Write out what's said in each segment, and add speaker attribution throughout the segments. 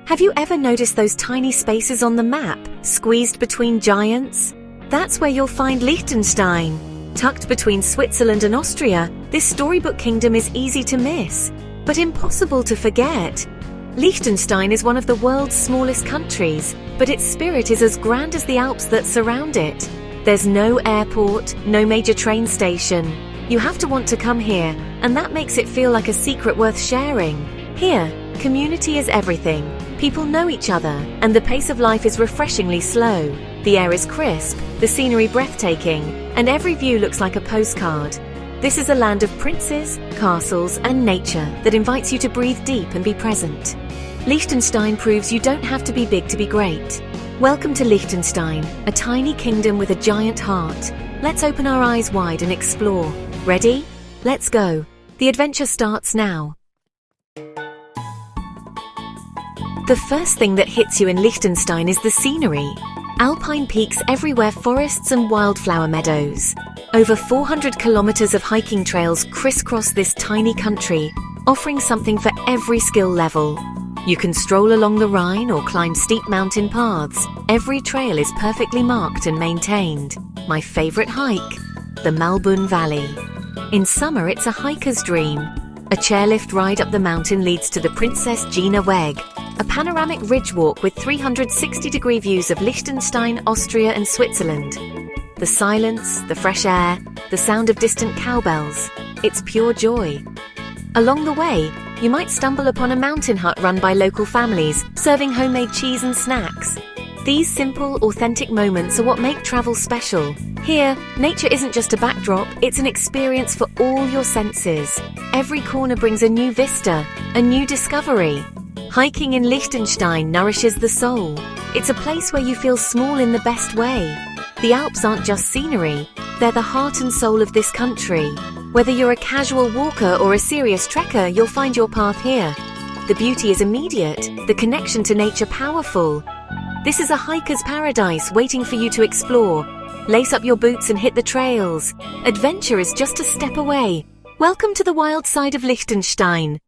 Speaker 1: Have you ever noticed those tiny spaces on the map, squeezed between giants? That's where you'll find Liechtenstein. Tucked between Switzerland and Austria, this storybook kingdom is easy to miss, but impossible to forget. Liechtenstein is one of the world's smallest countries, but its spirit is as grand as the Alps that surround it. There's no airport, no major train station. You have to want to come here, and that makes it feel like a secret worth sharing. Here, community is everything. People know each other, and the pace of life is refreshingly slow. The air is crisp, the scenery breathtaking, and every view looks like a postcard. This is a land of princes, castles, and nature that invites you to breathe deep and be present. Liechtenstein proves you don't have to be big to be great. Welcome to Liechtenstein, a tiny kingdom with a giant heart. Let's open our eyes wide and explore. Ready? Let's go. The adventure starts now. The first thing that hits you in Liechtenstein is the scenery. Alpine peaks everywhere, forests and wildflower meadows. Over 400 kilometers of hiking trails crisscross this tiny country, offering something for every skill level. You can stroll along the Rhine or climb steep mountain paths. Every trail is perfectly marked and maintained. My favorite hike, the Malbun Valley. In summer, it's a hiker's dream. A chairlift ride up the mountain leads to the Princess Gina Weg, a panoramic ridge walk with 360-degree views of Liechtenstein, Austria and Switzerland. The silence, the fresh air, the sound of distant cowbells. It's pure joy. Along the way, you might stumble upon a mountain hut run by local families, serving homemade cheese and snacks. These simple, authentic moments are what make travel special. Here, nature isn't just a backdrop, it's an experience for all your senses. Every corner brings a new vista, a new discovery. Hiking in Liechtenstein nourishes the soul. It's a place where you feel small in the best way. The Alps aren't just scenery, they're the heart and soul of this country. Whether you're a casual walker or a serious trekker, you'll find your path here. The beauty is immediate, the connection to nature powerful. This is a hiker's paradise waiting for you to explore. Lace up your boots and hit the trails. Adventure is just a step away. Welcome to the wild side of Liechtenstein.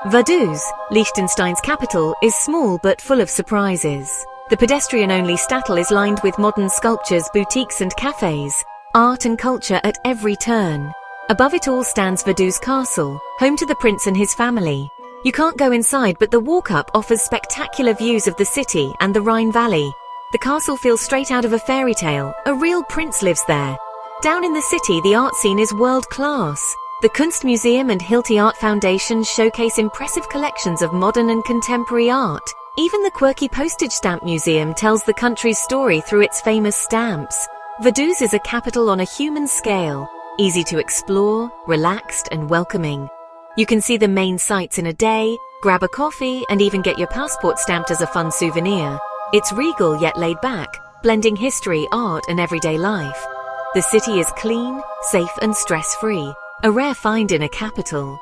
Speaker 1: Vaduz, Liechtenstein's capital, is small but full of surprises. The pedestrian-only Stadtteil is lined with modern sculptures, boutiques and cafes, art and culture at every turn. Above it all stands Vaduz Castle, home to the prince and his family. You can't go inside, but the walk-up offers spectacular views of the city and the Rhine Valley. The castle feels straight out of a fairy tale. A real prince lives there. Down in the city, the art scene is world-class. The Kunstmuseum and Hilti Art Foundation showcase impressive collections of modern and contemporary art. Even the quirky postage stamp museum tells the country's story through its famous stamps. Vaduz is a capital on a human scale, easy to explore, relaxed and welcoming. You can see the main sights in a day, grab a coffee and even get your passport stamped as a fun souvenir. It's regal yet laid back, blending history, art and everyday life. The city is clean, safe and stress-free. A rare find in a capital.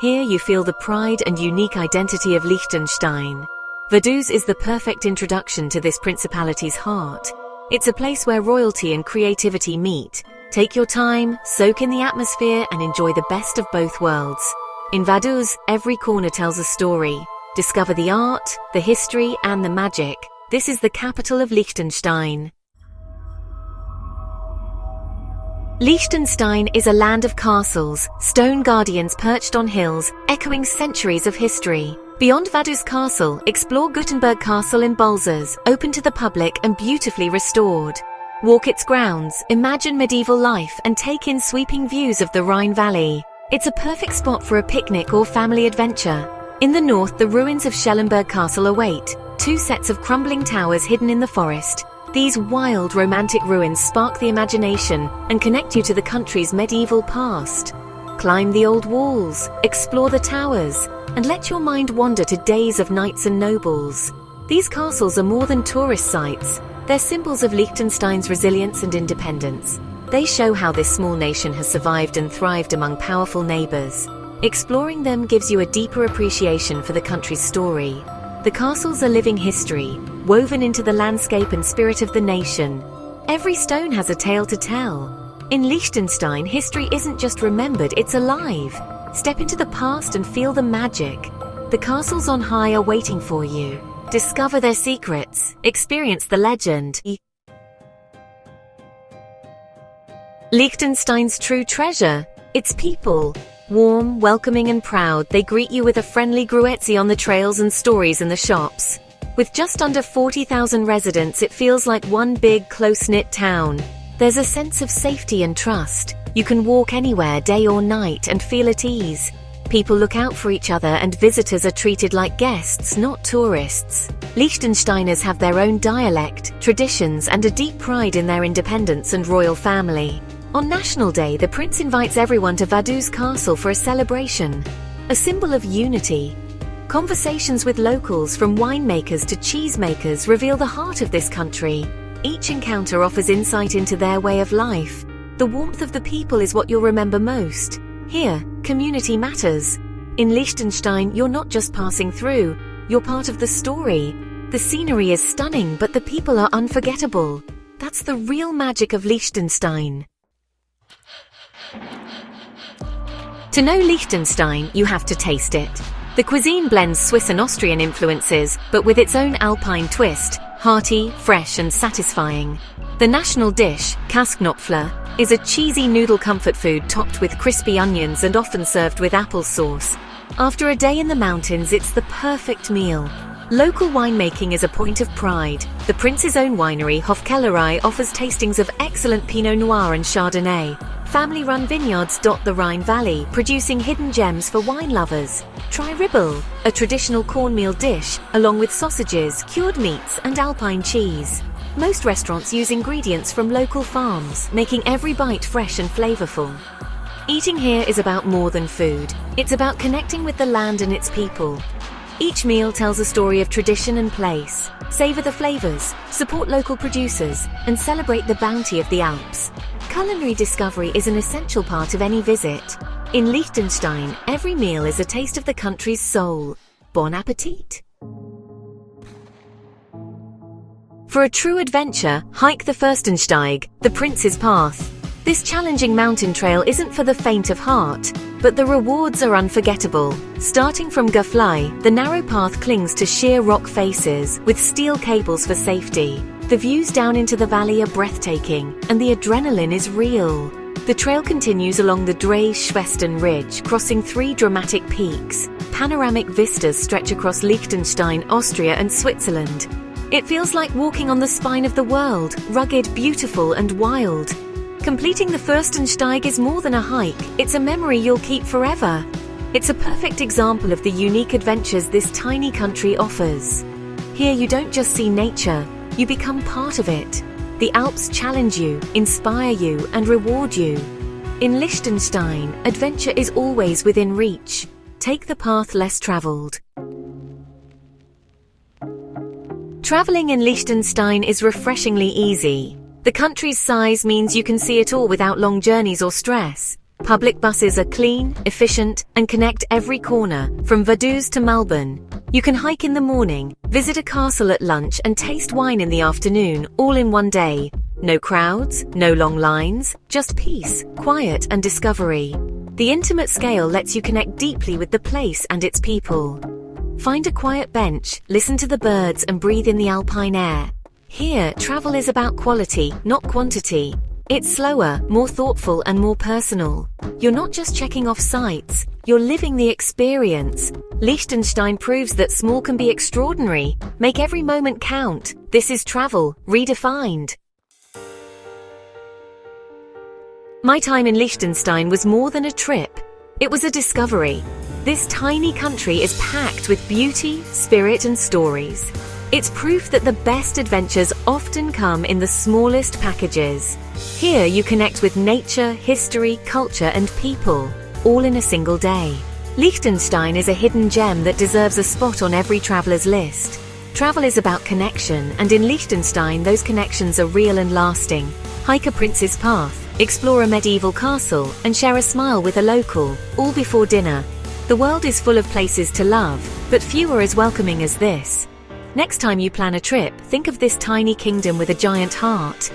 Speaker 1: Here you feel the pride and unique identity of Liechtenstein. Vaduz is the perfect introduction to this principality's heart. It's a place where royalty and creativity meet. Take your time, soak in the atmosphere and enjoy the best of both worlds. In Vaduz, every corner tells a story. Discover the art, the history and the magic. This is the capital of Liechtenstein. Liechtenstein is a land of castles, stone guardians perched on hills, echoing centuries of history. Beyond Vaduz Castle, explore Gutenberg Castle in Balzers, open to the public and beautifully restored. Walk its grounds, imagine medieval life and take in sweeping views of the Rhine Valley. It's a perfect spot for a picnic or family adventure. In the north, the ruins of Schellenberg Castle await, two sets of crumbling towers hidden in the forest. These wild, romantic ruins spark the imagination and connect you to the country's medieval past. Climb the old walls, explore the towers, and let your mind wander to days of knights and nobles. These castles are more than tourist sites. They're symbols of Liechtenstein's resilience and independence. They show how this small nation has survived and thrived among powerful neighbors. Exploring them gives you a deeper appreciation for the country's story. The castles are living history, woven into the landscape and spirit of the nation. Every stone has a tale to tell. In Liechtenstein, history isn't just remembered, it's alive. Step into the past and feel the magic. The castles on high are waiting for you. Discover their secrets, experience the legend. Liechtenstein's true treasure, its people. Warm, welcoming and proud, they greet you with a friendly gruetzi on the trails and stories in the shops. With just under 40,000 residents, it feels like one big, close-knit town. There's a sense of safety and trust. You can walk anywhere, day or night, and feel at ease. People look out for each other and visitors are treated like guests, not tourists. Liechtensteiners have their own dialect, traditions, and a deep pride in their independence and royal family. On National Day, the prince invites everyone to Vaduz Castle for a celebration, a symbol of unity. Conversations with locals, from winemakers to cheesemakers, reveal the heart of this country. Each encounter offers insight into their way of life. The warmth of the people is what you'll remember most. Here, community matters. In Liechtenstein, you're not just passing through, you're part of the story. The scenery is stunning, but the people are unforgettable. That's the real magic of Liechtenstein. To know Liechtenstein, you have to taste it. The cuisine blends Swiss and Austrian influences, but with its own Alpine twist, hearty, fresh and satisfying. The national dish, Käsknopfler, is a cheesy noodle comfort food topped with crispy onions and often served with applesauce. After a day in the mountains, it's the perfect meal. Local winemaking is a point of pride. The prince's own winery, Culinary, offers tastings of excellent Pinot Noir and Chardonnay. Family-run vineyards dot the Rhine Valley, producing hidden gems for wine lovers. Try ribbel, a traditional cornmeal dish, along with sausages, cured meats, and Alpine cheese. Most restaurants use ingredients from local farms, making every bite fresh and flavorful. Eating here is about more than food. It's about connecting with the land and its people. Each meal tells a story of tradition and place. Savor the flavors, support local producers, and celebrate the bounty of the Alps. Culinary discovery is an essential part of any visit. In Liechtenstein, every meal is a taste of the country's soul. Bon appetit! For a true adventure, hike the Fürstensteig, the Prince's Path. This challenging mountain trail isn't for the faint of heart, but the rewards are unforgettable. Starting from Gefly, the narrow path clings to sheer rock faces, with steel cables for safety. The views down into the valley are breathtaking, and the adrenaline is real. The trail continues along the Dreischwestern Ridge, crossing 3 dramatic peaks. Panoramic vistas stretch across Liechtenstein, Austria, and Switzerland. It feels like walking on the spine of the world, rugged, beautiful, and wild. Completing the Fürstensteig is more than a hike, it's a memory you'll keep forever. It's a perfect example of the unique adventures this tiny country offers. Here you don't just see nature, you become part of it. The Alps challenge you, inspire you, and reward you. In Liechtenstein, adventure is always within reach. Take the path less traveled. Traveling in Liechtenstein is refreshingly easy. The country's size means you can see it all without long journeys or stress. Public buses are clean, efficient, and connect every corner, from Vaduz to Melbourne. You can hike in the morning, visit a castle at lunch, and taste wine in the afternoon, all in one day. No crowds, no long lines, just peace, quiet, and discovery. The intimate scale lets you connect deeply with the place and its people. Find a quiet bench, listen to the birds, and breathe in the Alpine air. Here, travel is about quality, not quantity. It's slower, more thoughtful, and more personal. You're not just checking off sites, you're living the experience. Liechtenstein proves that small can be extraordinary. Make every moment count. This is travel, redefined. My time in Liechtenstein was more than a trip. It was a discovery. This tiny country is packed with beauty, spirit, and stories. It's proof that the best adventures often come in the smallest packages. Here you connect with nature, history, culture, and people, all in a single day. Liechtenstein is a hidden gem that deserves a spot on every traveler's list. Travel is about connection, and in Liechtenstein those connections are real and lasting. Hike a Prince's Path, explore a medieval castle, and share a smile with a local, all before dinner. The world is full of places to love, but few are as welcoming as this. Next time you plan a trip, think of this tiny kingdom with a giant heart.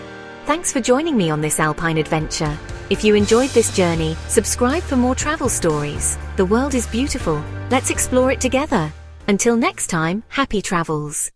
Speaker 1: Thanks for joining me on this Alpine adventure. If you enjoyed this journey, subscribe for more travel stories. The world is beautiful. Let's explore it together. Until next time, happy travels.